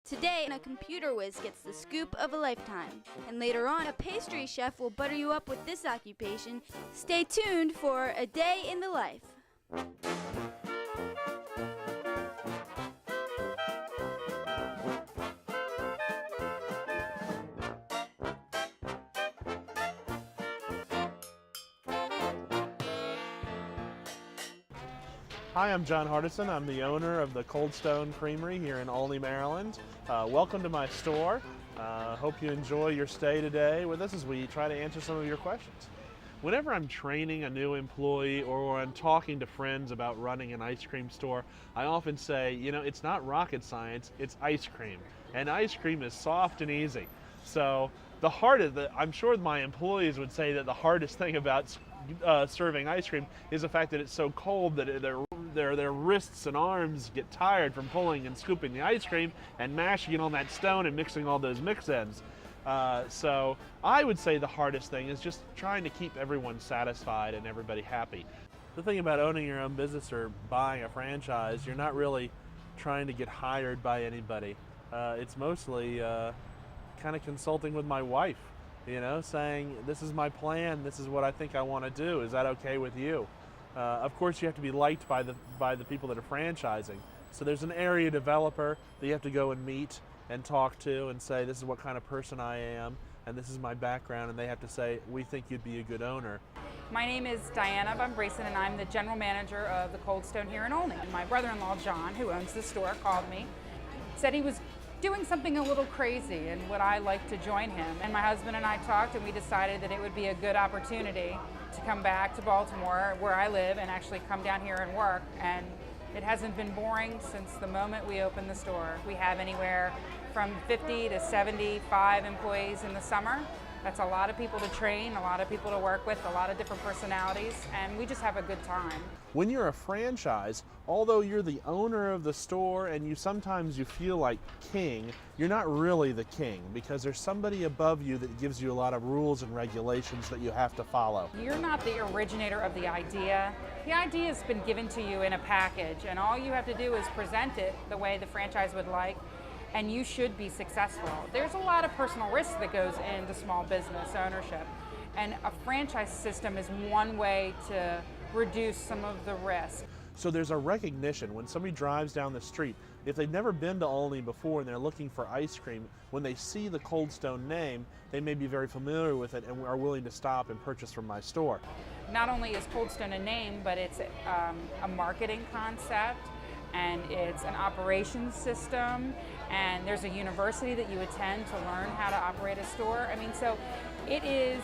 Today, a computer whiz gets the scoop of a lifetime, and later on, a pastry chef will butter you up with this occupation. Stay tuned for A Day in the Life. Hi, I'm John Hardison. I'm the owner of the Cold Stone Creamery here in Olney, Maryland. Welcome to my store. Hope you enjoy your stay today with us as we try to answer some of your questions. Whenever I'm training a new employee or I'm talking to friends about running an ice cream store, I often say, you know, it's not rocket science, it's ice cream. And ice cream is soft and easy. So I'm sure my employees would say that the hardest thing about serving ice cream is the fact that it's so cold that their wrists and arms get tired from pulling and scooping the ice cream and mashing it on that stone and mixing all those mix-ins. So I would say the hardest thing is just trying to keep everyone satisfied and everybody happy. The thing about owning your own business or buying a franchise, you're not really trying to get hired by anybody. It's mostly kind of consulting with my wife, you know, saying, this is my plan, this is what I think I want to do, is that okay with you? Of course, you have to be liked by the people that are franchising. So there's an area developer that you have to go and meet and talk to and say, this is what kind of person I am, and this is my background, and they have to say, we think you'd be a good owner. My name is Diana Bumbrayson, and I'm the general manager of the Cold Stone here in Olney. My brother-in-law, John, who owns the store, called me, said he was doing something a little crazy and would I like to join him. And my husband and I talked, and we decided that it would be a good opportunity to come back to Baltimore, where I live, and actually come down here and work. And it hasn't been boring since the moment we opened the store. We have anywhere from 50 to 75 employees in the summer. That's a lot of people to train, a lot of people to work with, a lot of different personalities, and we just have a good time. When you're a franchise, although you're the owner of the store and sometimes you feel like king, you're not really the king because there's somebody above you that gives you a lot of rules and regulations that you have to follow. You're not the originator of the idea. The idea has been given to you in a package, and all you have to do is present it the way the franchise would like, and you should be successful. There's a lot of personal risk that goes into small business ownership, and a franchise system is one way to reduce some of the risk. So there's a recognition when somebody drives down the street, if they've never been to Olney before and they're looking for ice cream, when they see the Cold Stone name, they may be very familiar with it and are willing to stop and purchase from my store. Not only is Cold Stone a name, but it's a marketing concept, and it's an operations system, and there's a university that you attend to learn how to operate a store. I mean, so it is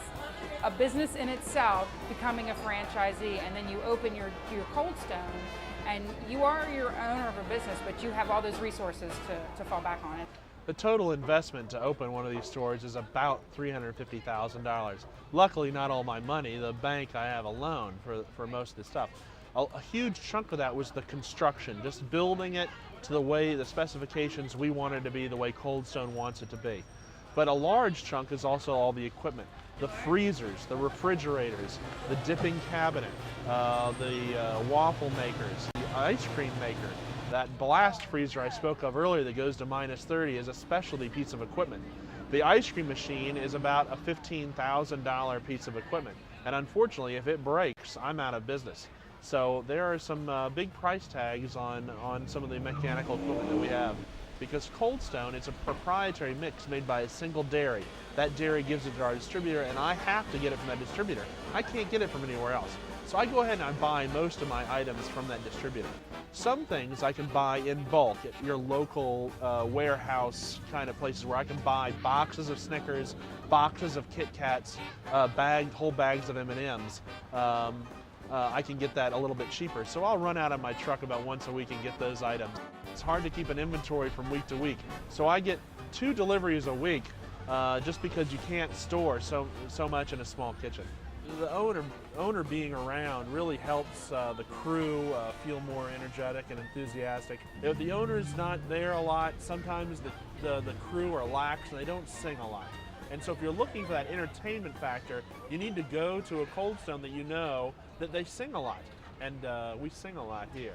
a business in itself, becoming a franchisee, and then you open your Cold Stone, and you are your owner of a business, but you have all those resources to fall back on it. The total investment to open one of these stores is about $350,000. Luckily, not all my money. The bank, I have a loan for most of the stuff. A huge chunk of that was the construction, just building it to the way, the specifications we want it to be, the way Cold Stone wants it to be. But a large chunk is also all the equipment, the freezers, the refrigerators, the dipping cabinet, the waffle makers, the ice cream maker. That blast freezer I spoke of earlier that goes to -30 is a specialty piece of equipment. The ice cream machine is about a $15,000 piece of equipment. And unfortunately, if it breaks, I'm out of business. So there are some big price tags on some of the mechanical equipment that we have. Because Cold Stone, it's a proprietary mix made by a single dairy. That dairy gives it to our distributor, and I have to get it from that distributor. I can't get it from anywhere else. So I go ahead and I buy most of my items from that distributor. Some things I can buy in bulk at your local warehouse kind of places where I can buy boxes of Snickers, boxes of Kit Kats, whole bags of M&Ms. I can get that a little bit cheaper. So I'll run out of my truck about once a week and get those items. It's hard to keep an inventory from week to week. So I get 2 deliveries a week just because you can't store so much in a small kitchen. The owner being around really helps the crew feel more energetic and enthusiastic. If the owner's not there a lot, sometimes the crew are lax and they don't sing a lot. And so if you're looking for that entertainment factor, you need to go to a Cold Stone that you know that they sing a lot. And we sing a lot here.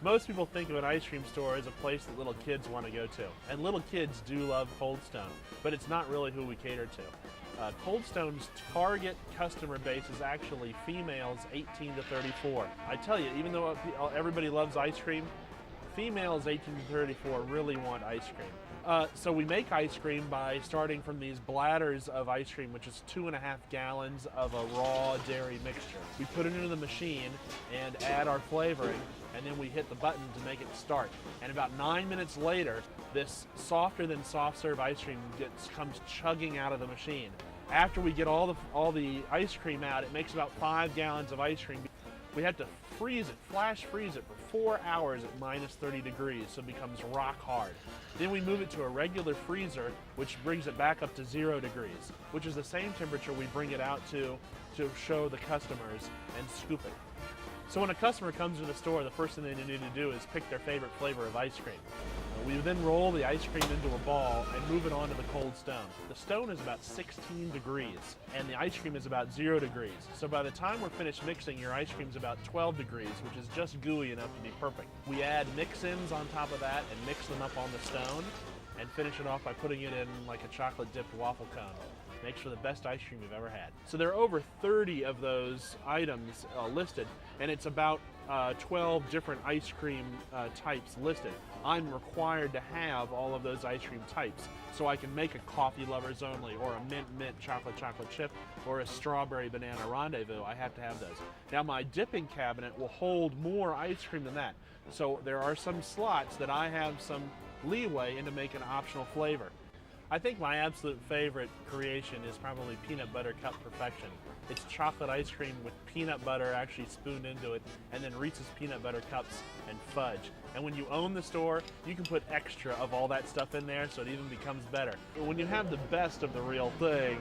Most people think of an ice cream store as a place that little kids want to go to. And little kids do love Cold Stone, but it's not really who we cater to. Cold Stone's target customer base is actually females 18 to 34. I tell you, even though everybody loves ice cream, females 18 to 34 really want ice cream. So we make ice cream by starting from these bladders of ice cream, which is 2.5 gallons of a raw dairy mixture. We put it into the machine and add our flavoring, and then we hit the button to make it start. And about 9 minutes later, this softer than soft serve ice cream comes chugging out of the machine. After we get all the ice cream out, it makes about 5 gallons of ice cream. We have to freeze it, flash freeze it for 4 hours at minus 30 degrees, so it becomes rock hard. Then we move it to a regular freezer, which brings it back up to 0 degrees, which is the same temperature we bring it out to show the customers and scoop it. So when a customer comes to the store, the first thing they need to do is pick their favorite flavor of ice cream. We then roll the ice cream into a ball and move it onto the Cold Stone. The stone is about 16 degrees and the ice cream is about 0 degrees. So by the time we're finished mixing, your ice cream is about 12 degrees, which is just gooey enough to be perfect. We add mix-ins on top of that and mix them up on the stone and finish it off by putting it in like a chocolate-dipped waffle cone. Makes for the best ice cream you've ever had. So there are over 30 of those items listed, and it's about 12 different ice cream types listed. I'm required to have all of those ice cream types, so I can make a coffee lovers only, or a mint chocolate chip, or a strawberry banana rendezvous. I have to have those. Now my dipping cabinet will hold more ice cream than that, so there are some slots that I have some leeway into making an optional flavor. I think my absolute favorite creation is probably peanut butter cup perfection. It's chocolate ice cream with peanut butter actually spooned into it, and then Reese's peanut butter cups and fudge. And when you own the store, you can put extra of all that stuff in there so it even becomes better. When you have the best of the real thing,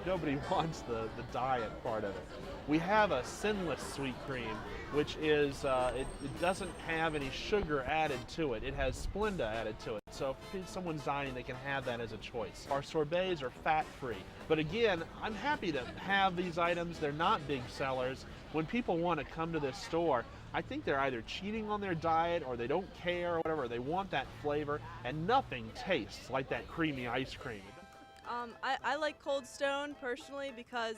nobody wants the diet part of it. We have a sinless sweet cream, which is, it doesn't have any sugar added to it. It has Splenda added to it. So if someone's dining, they can have that as a choice. Our sorbets are fat-free. But again, I'm happy to have these items. They're not big sellers. When people want to come to this store, I think they're either cheating on their diet or they don't care or whatever. They want that flavor, and nothing tastes like that creamy ice cream. I like Cold Stone personally because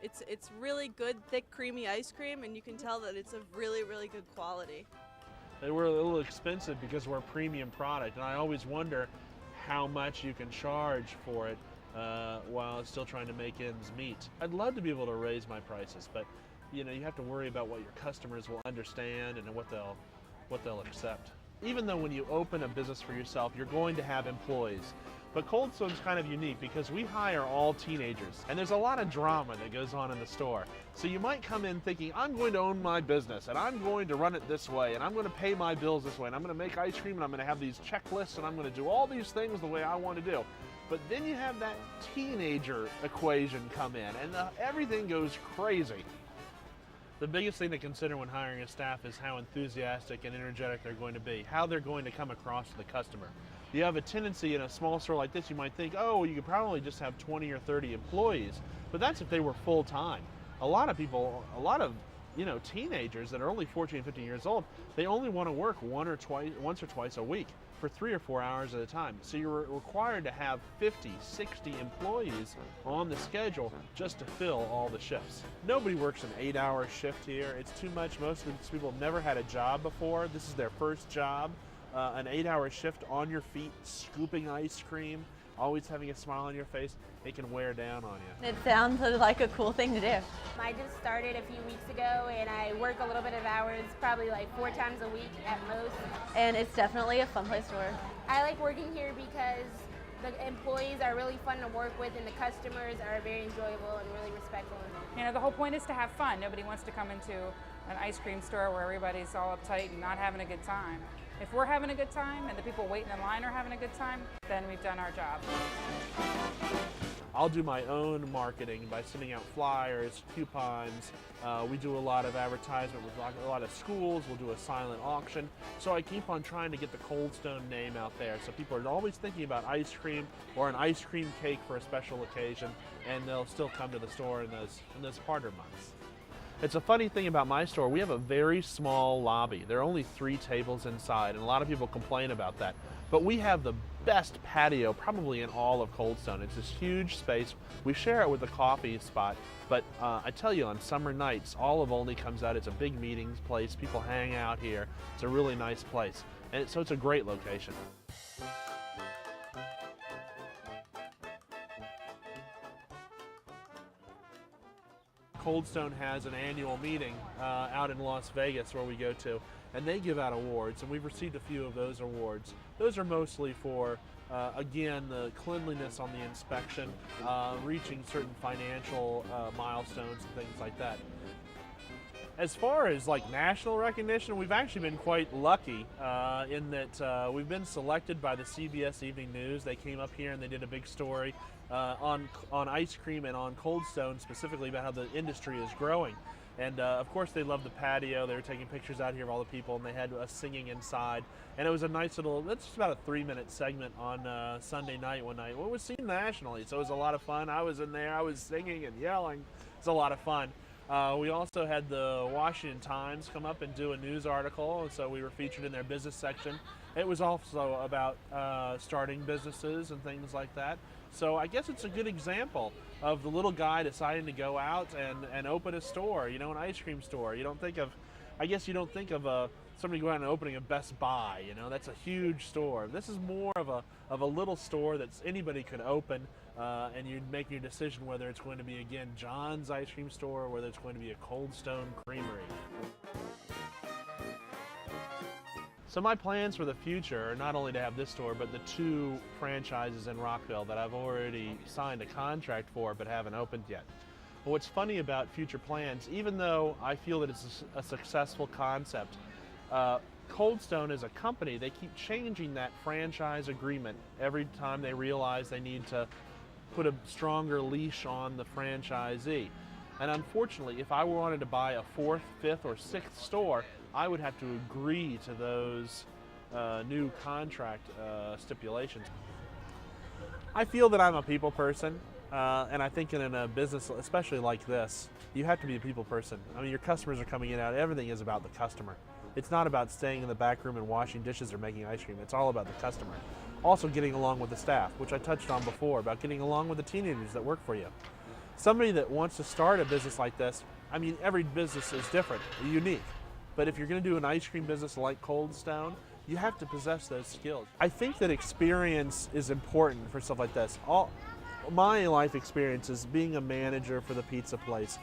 it's really good, thick, creamy ice cream, and you can tell that it's of really, really good quality. They were a little expensive because we're a premium product, and I always wonder how much you can charge for it while still trying to make ends meet. I'd love to be able to raise my prices, but you have to worry about what your customers will understand and what they'll accept. Even though when you open a business for yourself, you're going to have employees. But Cold Stone's kind of unique because we hire all teenagers, and there's a lot of drama that goes on in the store. So you might come in thinking, I'm going to own my business, and I'm going to run it this way, and I'm going to pay my bills this way, and I'm going to make ice cream, and I'm going to have these checklists, and I'm going to do all these things the way I want to do. But then you have that teenager equation come in, and everything goes crazy. The biggest thing to consider when hiring a staff is how enthusiastic and energetic they're going to be, how they're going to come across to the customer. You have a tendency in a small store like this, you might think, oh, you could probably just have 20 or 30 employees, but that's if they were full-time. A lot of teenagers that are only 14, 15 years old, they only want to work once or twice a week for 3 or 4 hours at a time. So you're required to have 50, 60 employees on the schedule just to fill all the shifts. Nobody works an 8-hour shift here. It's too much. Most of these people have never had a job before. This is their first job. An 8-hour shift on your feet, scooping ice cream, always having a smile on your face, it can wear down on you. It sounds like a cool thing to do. I just started a few weeks ago and I work a little bit of hours, probably like 4 times a week at most. And it's definitely a fun place to work. I like working here because the employees are really fun to work with and the customers are very enjoyable and really respectful. The whole point is to have fun. Nobody wants to come into an ice cream store where everybody's all uptight and not having a good time. If we're having a good time and the people waiting in line are having a good time, then we've done our job. I'll do my own marketing by sending out flyers, coupons. We do a lot of advertisement with a lot of schools. We'll do a silent auction. So I keep on trying to get the Cold Stone name out there. So people are always thinking about ice cream or an ice cream cake for a special occasion, and they'll still come to the store in those harder months. It's a funny thing about my store, we have a very small lobby. There are only 3 tables inside, and a lot of people complain about that. But we have the best patio probably in all of Cold Stone. It's this huge space. We share it with a coffee spot, but I tell you, on summer nights, all of Olney comes out. It's a big meetings place. People hang out here. It's a really nice place, and so it's a great location. Cold Stone has an annual meeting out in Las Vegas where we go to, and they give out awards, and we've received a few of those awards. Those are mostly for, again, the cleanliness on the inspection, reaching certain financial milestones and things like that. As far as like national recognition, we've actually been quite lucky in that we've been selected by the CBS Evening News. They came up here and they did a big story on ice cream and on Cold Stone specifically about how the industry is growing. And of course they love the patio. They were taking pictures out here of all the people, and they had us singing inside. And it was a nice little, that's just about a 3-minute segment on Sunday night one night. Well, it was seen nationally, so it was a lot of fun. I was in there, I was singing and yelling. It's a lot of fun. We also had the Washington Times come up and do a news article, so we were featured in their business section. It was also about starting businesses and things like that. So I guess it's a good example of the little guy deciding to go out and open a store, you know, an ice cream store. You don't think of, I guess you don't think of somebody going out and opening a Best Buy, you know, that's a huge store. This is more of a little store that anybody could open, and you'd make your decision whether it's going to be, again, John's Ice Cream Store or whether it's going to be a Cold Stone Creamery. So my plans for the future are not only to have this store, but the 2 franchises in Rockville that I've already signed a contract for but haven't opened yet. But what's funny about future plans, even though I feel that it's a successful concept, Cold Stone as a company, they keep changing that franchise agreement every time they realize they need to put a stronger leash on the franchisee. And unfortunately, if I wanted to buy a 4th, 5th, or 6th store, I would have to agree to those new contract stipulations. I feel that I'm a people person, and I think in a business, especially like this, you have to be a people person. I mean, your customers are coming in and out. Everything is about the customer. It's not about staying in the back room and washing dishes or making ice cream. It's all about the customer. Also getting along with the staff, which I touched on before, about getting along with the teenagers that work for you. Somebody that wants to start a business like this, I mean, every business is different, unique. But if you're going to do an ice cream business like Cold Stone, you have to possess those skills. I think that experience is important for stuff like this. My life experience is being a manager for the pizza place,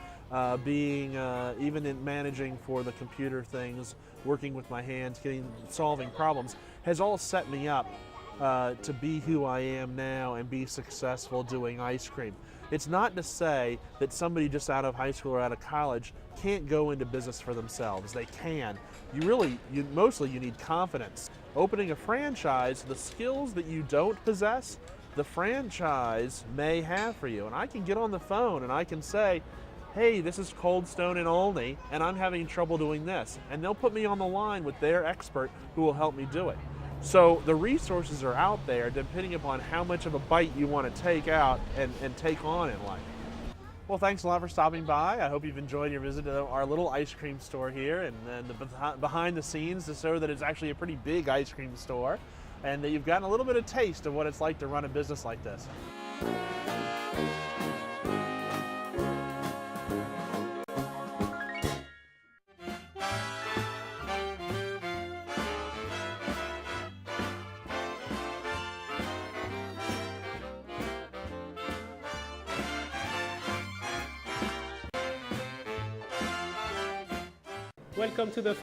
being even in managing for the computer things, working with my hands, solving problems, has all set me up to be who I am now and be successful doing ice cream. It's not to say that somebody just out of high school or out of college can't go into business for themselves. They can. Mostly you need confidence. Opening a franchise, the skills that you don't possess, the franchise may have for you. And I can get on the phone and I can say, hey, this is Cold Stone in Olney, and I'm having trouble doing this. And they'll put me on the line with their expert who will help me do it. So the resources are out there depending upon how much of a bite you want to take out and take on in life. Well, thanks a lot for stopping by. I hope you've enjoyed your visit to our little ice cream store here and the behind the scenes to show that it's actually a pretty big ice cream store and that you've gotten a little bit of taste of what it's like to run a business like this. Welcome to the